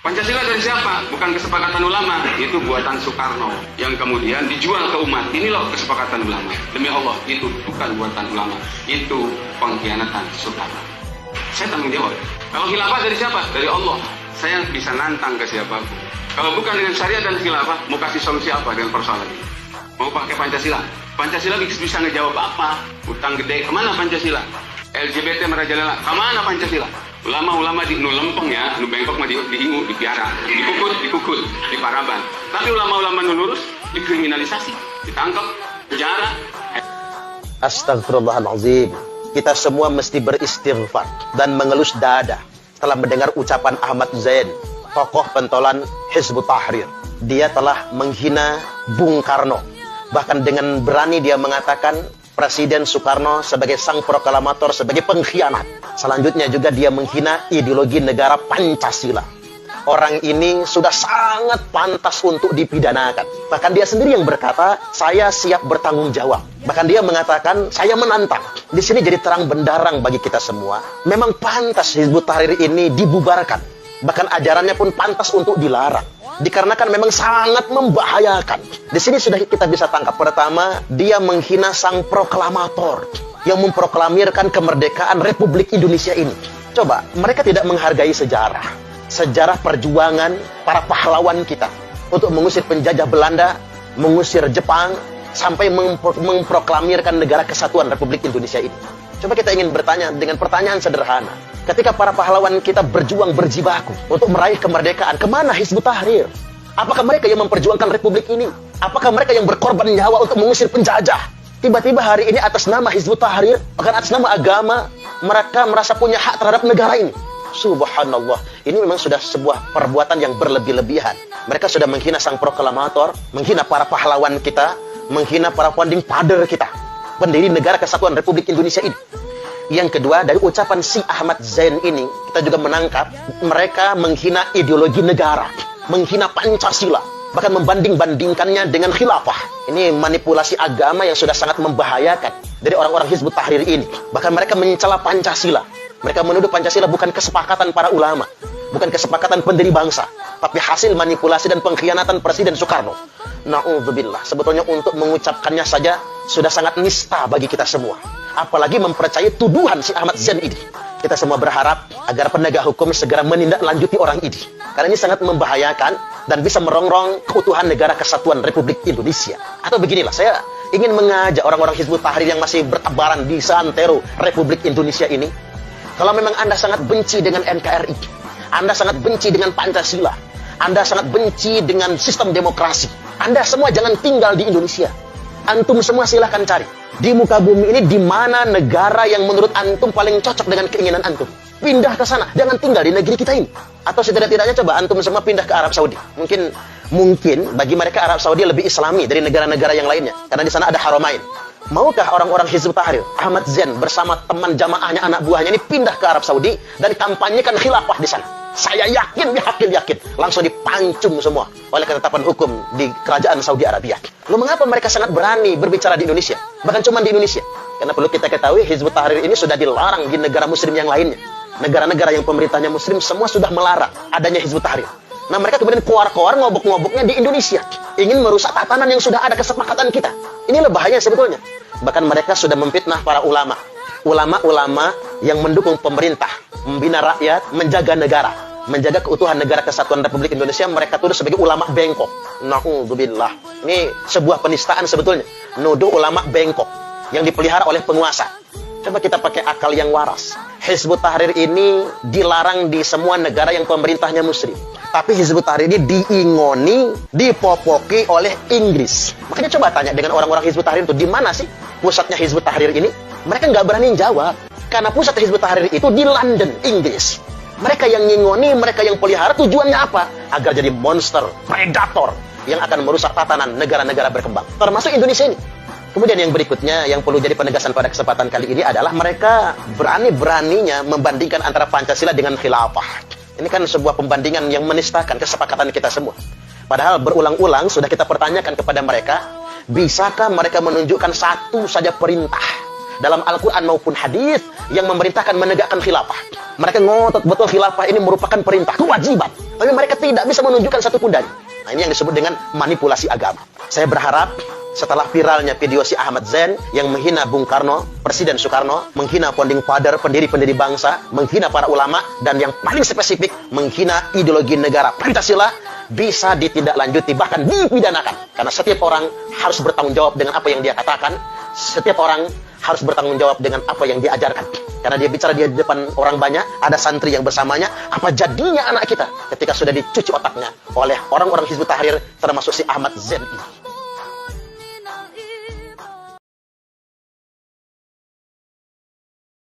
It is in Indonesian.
Pancasila dari siapa? Bukan kesepakatan ulama, itu buatan Soekarno yang kemudian dijual ke umat. Ini loh kesepakatan ulama. Demi Allah, itu bukan buatan ulama, itu pengkhianatan Soekarno. Saya tanggung jawab. Kalau khilafah dari siapa? Dari Allah. Saya bisa nantang ke siapapun. Kalau bukan dengan syariat dan khilafah, mau kasih solusi apa dengan persoalan ini? Mau pakai Pancasila? Pancasila bisa ngejawab apa? Utang gede, kemana Pancasila? LGBT merajalela, kemana Pancasila? Ulama-ulama di lempeng ya, nu bengkok mah diingu, dipiara, dikukut, diparaban. Tapi ulama-ulama nu lurus dikriminalisasi, ditangkap, penjara. Astagfirullahaladzim. Kita semua mesti beristighfar dan mengelus dada setelah mendengar ucapan Ahmad Zain, tokoh pentolan Hizbut Tahrir. Dia telah menghina Bung Karno. Bahkan dengan berani dia mengatakan Presiden Soekarno sebagai sang proklamator, sebagai pengkhianat. Selanjutnya juga dia menghina ideologi negara Pancasila. Orang ini sudah sangat pantas untuk dipidanakan. Bahkan dia sendiri yang berkata, saya siap bertanggung jawab. Bahkan dia mengatakan, saya menantang. Di sini jadi terang benderang bagi kita semua. Memang pantas Hizbut Tahrir ini dibubarkan. Bahkan ajarannya pun pantas untuk dilarang. Dikarenakan memang sangat membahayakan. Di sini sudah kita bisa tangkap. Pertama, dia menghina sang proklamator yang memproklamirkan kemerdekaan Republik Indonesia ini. Coba, mereka tidak menghargai sejarah. Sejarah perjuangan para pahlawan kita untuk mengusir penjajah Belanda, mengusir Jepang, sampai memproklamirkan negara kesatuan Republik Indonesia ini. Coba kita ingin bertanya dengan pertanyaan sederhana. Ketika para pahlawan kita berjuang berjibaku untuk meraih kemerdekaan, kemana Hizbut Tahrir? Apakah mereka yang memperjuangkan Republik ini? Apakah mereka yang berkorban nyawa untuk mengusir penjajah? Tiba-tiba hari ini atas nama Hizbut Tahrir, bahkan atas nama agama, mereka merasa punya hak terhadap negara ini. Subhanallah, ini memang sudah sebuah perbuatan yang berlebih-lebihan. Mereka sudah menghina sang proklamator, menghina para pahlawan kita, menghina para founding father kita, pendiri negara kesatuan Republik Indonesia ini. Yang kedua, dari ucapan si Ahmad Zain ini, kita juga menangkap mereka menghina ideologi negara, menghina Pancasila, bahkan membanding-bandingkannya dengan khilafah. Ini manipulasi agama yang sudah sangat membahayakan dari orang-orang Hizbut Tahrir ini. Bahkan mereka mencela Pancasila. Mereka menuduh Pancasila bukan kesepakatan para ulama, bukan kesepakatan pendiri bangsa, tapi hasil manipulasi dan pengkhianatan Presiden Soekarno. Na'udzubillah. Sebetulnya untuk mengucapkannya saja sudah sangat nista bagi kita semua. Apalagi mempercayai tuduhan si Ahmad Zain ini. Kita semua berharap agar penegak hukum segera menindaklanjuti orang ini. Karena ini sangat membahayakan dan bisa merongrong keutuhan negara kesatuan Republik Indonesia. Atau beginilah, saya ingin mengajak orang-orang Hizbut Tahrir yang masih bertebaran di santero Republik Indonesia ini. Kalau memang Anda sangat benci dengan NKRI, Anda sangat benci dengan Pancasila, Anda sangat benci dengan sistem demokrasi, Anda semua jangan tinggal di Indonesia. Antum semua silahkan cari di muka bumi ini di mana negara yang menurut antum paling cocok dengan keinginan antum. Pindah ke sana, jangan tinggal di negeri kita ini. Atau setidak-tidaknya coba antum semua pindah ke Arab Saudi. Mungkin bagi mereka Arab Saudi lebih islami dari negara-negara yang lainnya, karena di sana ada Haramain. Maukah orang-orang Hizbut Tahrir, Ahmad Zain bersama teman jamaahnya, anak buahnya ini pindah ke Arab Saudi dan kampanyekan khilafah di sana? Saya yakin, yakin, langsung dipancung semua oleh ketetapan hukum di kerajaan Saudi Arabia. Lalu mengapa mereka sangat berani berbicara di Indonesia? Bahkan cuma di Indonesia. Karena perlu kita ketahui, Hizbut Tahrir ini sudah dilarang di negara muslim yang lainnya. Negara-negara yang pemerintahnya muslim semua sudah melarang adanya Hizbut Tahrir. Nah, mereka kemudian keluar-keluar ngobok-ngoboknya di Indonesia. Ingin merusak tatanan yang sudah ada kesepakatan kita. Inilah bahaya sebetulnya. Bahkan mereka sudah memfitnah para ulama. Ulama-ulama yang mendukung pemerintah, membina rakyat, menjaga negara, menjaga keutuhan negara kesatuan Republik Indonesia, mereka tuduh sebagai ulama bengkok. Na'udzubillah. Ini sebuah penistaan sebetulnya. Nuduh ulama bengkok yang dipelihara oleh penguasa. Coba kita pakai akal yang waras. Hizbut Tahrir ini dilarang di semua negara yang pemerintahnya muslim. Tapi Hizbut Tahrir ini diingoni, dipopoki oleh Inggris. Makanya coba tanya dengan orang-orang Hizbut Tahrir itu, di mana sih pusatnya Hizbut Tahrir ini? Mereka nggak berani jawab. Karena pusat Hizbut Tahrir itu di London, Inggris. Mereka yang ngingoni, mereka yang pelihara, tujuannya apa? Agar jadi monster, predator yang akan merusak tatanan negara-negara berkembang. Termasuk Indonesia ini. Kemudian yang berikutnya yang perlu jadi penegasan pada kesempatan kali ini adalah mereka berani-beraninya membandingkan antara Pancasila dengan khilafah. Ini kan sebuah pembandingan yang menistakan kesepakatan kita semua. Padahal berulang-ulang sudah kita pertanyakan kepada mereka, bisakah mereka menunjukkan satu saja perintah dalam Al-Quran maupun hadis yang memerintahkan menegakkan khilafah. Mereka ngotot betul khilafah ini merupakan perintah, kewajiban. Tapi mereka tidak bisa menunjukkan satu pun dalil. Nah, ini yang disebut dengan manipulasi agama. Saya berharap setelah viralnya video si Ahmad Zain yang menghina Bung Karno, Presiden Soekarno, menghina founding father, pendiri-pendiri bangsa, menghina para ulama, dan yang paling spesifik, menghina ideologi negara Pancasila, bisa ditindaklanjuti, bahkan dipidanakan. Karena setiap orang harus bertanggung jawab dengan apa yang dia katakan. Setiap orang harus bertanggung jawab dengan apa yang diajarkan. Karena dia bicara di depan orang banyak, ada santri yang bersamanya. Apa jadinya anak kita ketika sudah dicuci otaknya oleh orang-orang Hizbut Tahrir, termasuk si Ahmad Zain ini?